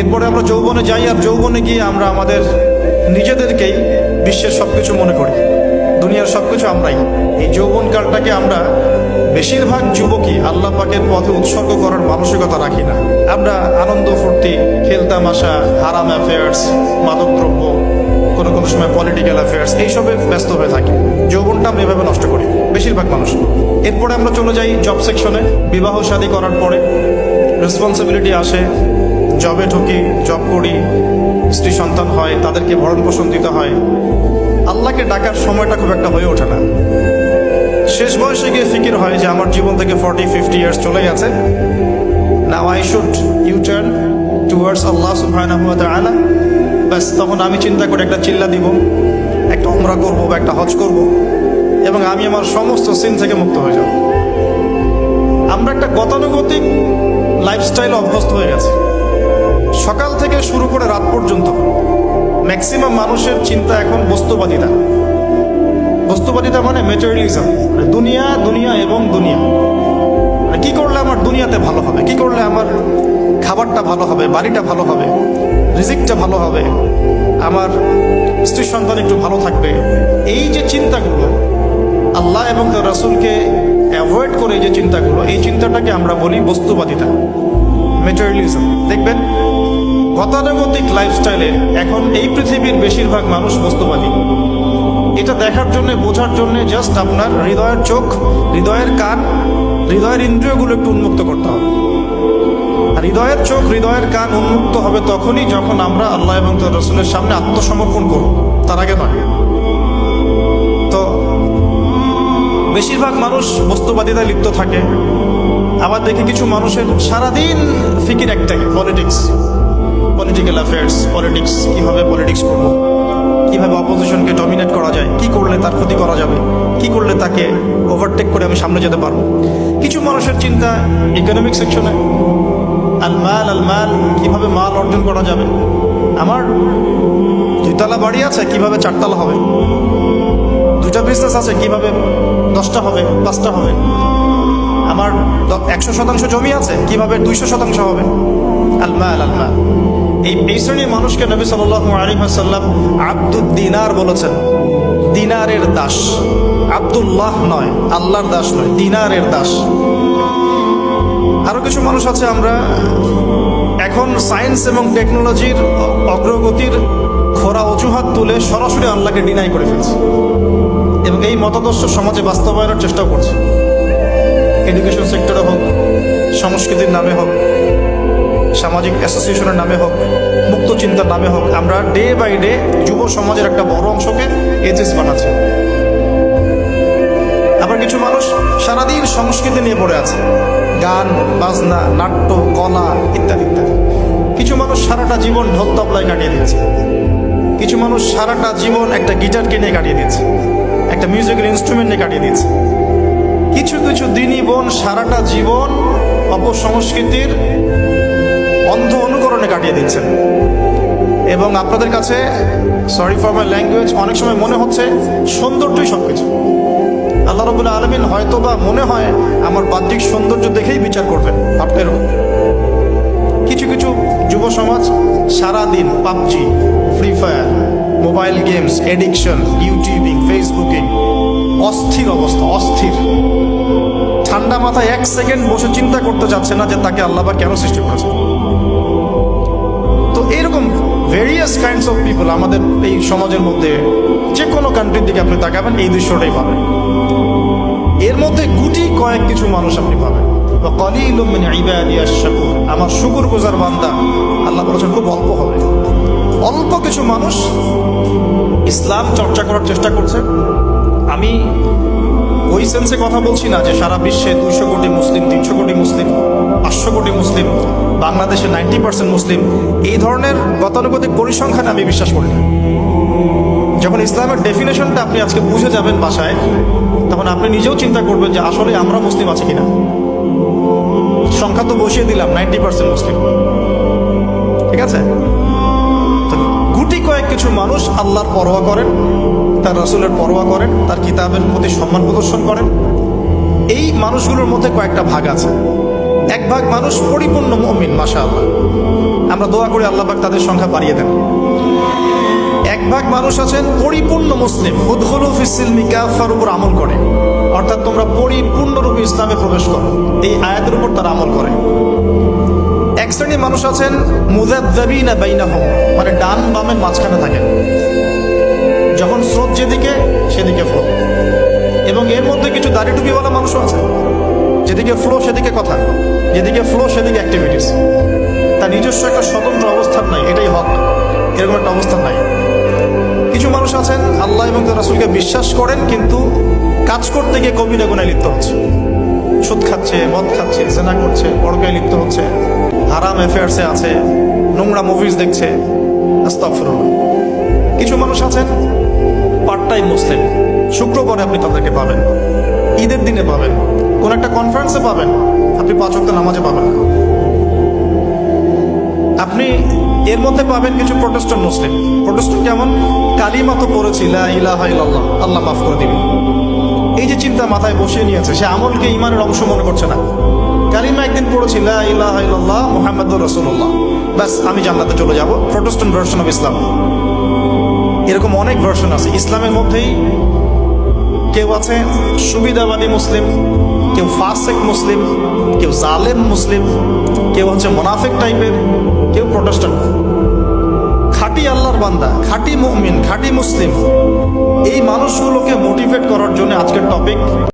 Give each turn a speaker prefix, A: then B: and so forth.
A: এরপরে আমরা যৌবনে যাই, আর যৌবনে গিয়ে আমরা আমাদের নিজেদেরকেই বিশ্বের সবকিছু মনে করি, দুনিয়ার সবকিছু আমরাই। এই যৌবনকালটাকে আমরা বেশিরভাগ যুবকই আল্লাহ পাকের পথে উৎসর্গ করার মানসিকতা রাখি না। আমরা আনন্দ ফুর্তি, খেলতামাশা, হারাম অ্যাফেয়ার্স, মাদকদ্রব্য, কোনো কোনো সময় পলিটিক্যাল অ্যাফেয়ার্স, এইসবে ব্যস্ত হয়ে থাকি। যৌবনটা আমরা এভাবে নষ্ট করি বেশিরভাগ মানুষ। এরপরে আমরা চলে যাই জব সেকশনে। বিবাহ শাদী করার পরে রেসপন্সিবিলিটি আসে, জবে ঢুকি, জব করি, স্ত্রী সন্তান হয়, তাদেরকে ভরণ পোষণ দিতে হয়। আল্লাহকে ডাকার সময়টা খুব একটা হয়ে ওঠে না। শেষ বয়সে গিয়ে ফিকির হয় যে আমার জীবন থেকে 40-50 ইয়ার্স চলে গেছে, now I should you turn towards আল্লাহ সুবহানাহু ওয়া তাআলা। ব্যাস, তখন আমি চিন্তা করে একটা চিল্লা দিব, একটা উমরা করব বা একটা হজ করব, এবং আমি আমার সমস্ত সিন থেকে মুক্ত হয়ে যাব। আমরা একটা গতানুগতিক লাইফস্টাইল অভ্যস্ত হয়ে গেছে। সকাল থেকে শুরু করে রাত পর্যন্ত ম্যাক্সিমাম মানুষের চিন্তা এখন বস্তুবাদিতা। বস্তুবাদিতা মানে ম্যাটেরিয়ালিজম, দুনিয়া, দুনিয়া এবং দুনিয়া। কি করলে আমার দুনিয়াতে ভালো হবে, কি করলে আমার খাবারটা ভালো হবে, বাড়িটা ভালো হবে, রিজিকটা ভালো হবে, আমার স্ত্রী সন্তান একটু ভালো থাকবে। এই যে চিন্তাগুলো, আল্লাহ এবং তার রাসূলকে অ্যাভয়েড করে যে চিন্তাগুলো, এই চিন্তাটাকে আমরা বলি বস্তুবাদিতা, ম্যাটেরিয়ালিজম। দেখবেন গতানুগতিক লাইফস্টাইলে এখন এই পৃথিবীর বেশিরভাগ মানুষ বস্তুবাদী। এটা দেখার জন্য, বোঝার জন্য জাস্ট আপনার হৃদয়ের চোখ, হৃদয়ের কান, হৃদয়ের ইন্দ্রিয়গুলো একটু উন্মুক্ত করতে হবে। আর হৃদয়ের চোখ, হৃদয়ের কান উন্মুক্ত হবে তখনই যখন আমরা আল্লাহ এবং তার রাসূলের সামনে আত্মসমর্পণ করব, তার আগে নয়। তো বেশিরভাগ মানুষ বস্তুবাদিতায় লিপ্ত থাকে। আবার দেখি কিছু মানুষের সারাদিন ফিকির একটাই, পলিটিক্স, পলিটিক্যাল অ্যাফেয়ার্স, পলিটিক্স, কীভাবে পলিটিক্স করবো, কীভাবে অপোজিশনকে ডমিনেট করা যায়, কি করলে তার ক্ষতি করা যাবে, কি করলে তাকে ওভারটেক করে আমি সামনে যেতে পারবো। কিছু মানুষের চিন্তা ইকোনমিক সেকশনে, আল মাল, কীভাবে মাল অর্জন করা যাবে। আমার 2 তলা বাড়ি আছে, কিভাবে 4 তলা হবে। 2টা বিজনেস আছে, কিভাবে 10টা হবে, 5টা হবে। আমার 100% জমি আছে, কিভাবে 200% হবে। আল মাল। এই শ্রেণীর মানুষকে নবী সাল্লাল্লাহু আলাইহি ওয়াসাল্লাম আব্দুদ দিনার বলেছেন, দিনারের দাস। আব্দুল্লাহ নয়, আল্লাহর দাস নয়, দিনারের দাস। আরো কিছু মানুষ আছে, আমরা এখন সায়েন্স এবং টেকনোলজির অগ্রগতির খোরা অজুহাত তুলে সরাসরি আল্লাহকে ডিনাই করে ফেলছি, এবং এই মতাদর্শ সমাজে বাস্তবায়নের চেষ্টাও করছে। এডুকেশন সেক্টরে হোক, সংস্কৃতির নামে হোক, সামাজিক অ্যাসোসিয়েশনের নামে হোক, মুক্ত চিন্তার নামে হোক, আমরা ডে বাই ডে যুব সমাজের একটা বড় অংশকে এজেস বানাচ্ছি। আবার কিছু মানুষ সারাদিন সংস্কৃতি নিয়ে পড়ে আছে, গান বাজনা, নাট্য, কলা ইত্যাদি ইত্যাদি। কিছু মানুষ সারাটা জীবন ঢোল তবলায় কাটিয়ে দিয়েছে। কিছু মানুষ সারাটা জীবন একটা গিটারকে নিয়ে কাটিয়ে দিয়েছে, একটা মিউজিক্যাল ইনস্ট্রুমেন্ট নিয়ে কাটিয়ে দিয়েছে। কিছু কিছু দিনী বোন সারাটা জীবন অপসংস্কৃতির অন্ধ অনুকরণে কাটিয়ে দিচ্ছেন। এবং আপনাদের কাছে, সরি ফর মাই ল্যাঙ্গুয়েজ, অনেক সময় মনে হচ্ছে সৌন্দর্যই সবকিছু। আল্লাহ রাব্বুল আলামিন হয়তো বা মনে হয় আমার বাহ্যিক সৌন্দর্য দেখেই বিচার করবেন, আপনার। কিছু কিছু যুব সমাজ সারাদিন PUBG, free fire, mobile games, addiction, YouTubing, Facebooking, অস্থির অবস্থা, অস্থির। ঠান্ডা মাথায় 1 সেকেন্ড বসে চিন্তা করতে চাচ্ছে না যে তাকে আল্লাহ বা কেন সৃষ্টি করেছে। তো এরকম ভেরিয়াস কাইন্ডস অফ পিপল আমাদের এই সমাজের মধ্যে, যে কোনো কান্ট্রির দিকে আপনি তাকাবেন এই দৃশ্যটাই পাবেন। এর মধ্যে গুটি কয়েক কিছু মানুষ আপনি পাবেন, ক্বালিলুম মিন ইবাদিয়াশ শাকুর, আমার শুকরগুজার বান্দা, আল্লাহ বলেছেন খুব অল্প হবে। অল্প কিছু মানুষ ইসলাম চর্চা করার চেষ্টা করছে। আমি ওই সেন্সে কথা বলছি না যে সারা বিশ্বে 200 কোটি মুসলিম, 300 কোটি মুসলিম, 500 কোটি মুসলিম, বাংলাদেশে 90% মুসলিম, এই ধরনের গতানুগতিক পরিসংখ্যানে আমি বিশ্বাস করি না। যখন ইসলামের ডেফিনেশনটা আপনি আজকে বুঝে যাবেন বাসায়, তখন আপনি নিজেও চিন্তা করবেন যে আসলে আমরা মুসলিম আছি কিনা। সংখ্যা তো বসিয়ে দিলাম 90% মুসলিম, ঠিক আছে। তো গুটি কয়েক কিছু মানুষ আল্লাহর পরোয়া করেন, তার রাসূলের পরোয়া করেন, তার কিতাবের প্রতি সম্মান প্রদর্শন করেন। এই মানুষগুলোর মধ্যে কয়েকটা ভাগ আছে। এক ভাগ মানুষ পরিপূর্ণ মুমিন, মাশাআল্লাহ, আমরা দোয়া করি আল্লাহ পাক তাদের সংখ্যা বাড়িয়ে দেন। এক ভাগ মানুষ আছেন পরিপূর্ণ মুসলিম, উদখুলু ফিস-সিলমি কাফার উপর আমল করে, অর্থাৎ তোমরা পরিপূর্ণরূপে ইসলামে প্রবেশ করো, এই আয়াতের উপর তারা আমল করে। এক শ্রেণীর মানুষ আছেন মুযাবযাবিনা বাইনাহুম, মানে ডান বামের মাঝখানে থাকেন, যখন স্রোত যেদিকে সেদিকে ফ্লো। এবং এর মধ্যে কিছু দাড়ি টুপিওয়ালা মানুষও আছে, যেদিকে ফ্লো সেদিকে কথা, যেদিকে ফ্লো সেদিকে অ্যাক্টিভিটিস, তার নিজস্ব একটা স্বতন্ত্র অবস্থান নাই, এটাই হক, এরকম একটা অবস্থান নাই। কিছু মানুষ আছেন আল্লাহ এবং তার রাসূলকে বিশ্বাস করেন, কিন্তু কাজ করতে গিয়ে কবিরা গুনাহে লিপ্ত হচ্ছে, সুদ খাচ্ছে, মদ খাচ্ছে, জেনা করছে, পরকীয়ায় লিপ্ত হচ্ছে, হারাম অ্যাফেয়ার্সে আছে, নোংরা মুভিজ দেখছে, আস্তাগফিরুল্লাহ। কিছু মানুষ আছেন পার্ট টাইম মুসলিম, শুক্রবারে আপনি তাদেরকে পাবেন, ঈদের দিনে পাবেন, কোন একটা কনফারেন্সে পাবেন, আপনি 5 ওয়াক্ত নামাজে পাবেন না। আপনি এর মধ্যে পাবেন কিছু প্রোটেস্ট্যান্ট মুসলিম। প্রোটেস্ট্যান্ট কেমন? কালিমা তো পড়েছি, লা ইলাহা ইল্লাল্লাহ, আল্লাহ মাফ করে দিবেন, এই যে চিন্তা মাথায় বসিয়ে নিয়েছে, সে আমলকে ইমানের অংশ মনে করছে না। কালিমা একদিন পড়েছি, লা ইলাহা ইল্লাল্লাহ মুহাম্মাদুর রাসূলুল্লাহ, ব্যাস আমি জান্নাতে চলে যাব, প্রোটেস্ট্যান্ট ভার্সন অফ ইসলাম। এরকম অনেক ভার্সন আছে ইসলামের মধ্যেই। কেউ আছে সুবিধাবাদী মুসলিম, কেউ ফাসেক মুসলিম, কেউ জালেম মুসলিম, কেউ হচ্ছে মুনাফিক টাইপের, কেউ প্রোটেস্ট্যান্ট। খাঁটি আল্লাহর বান্দা, খাঁটি মুমিন, খাঁটি মুসলিম, এই মানুষগুলোকে মোটিভেট করার জন্য আজকের টপিক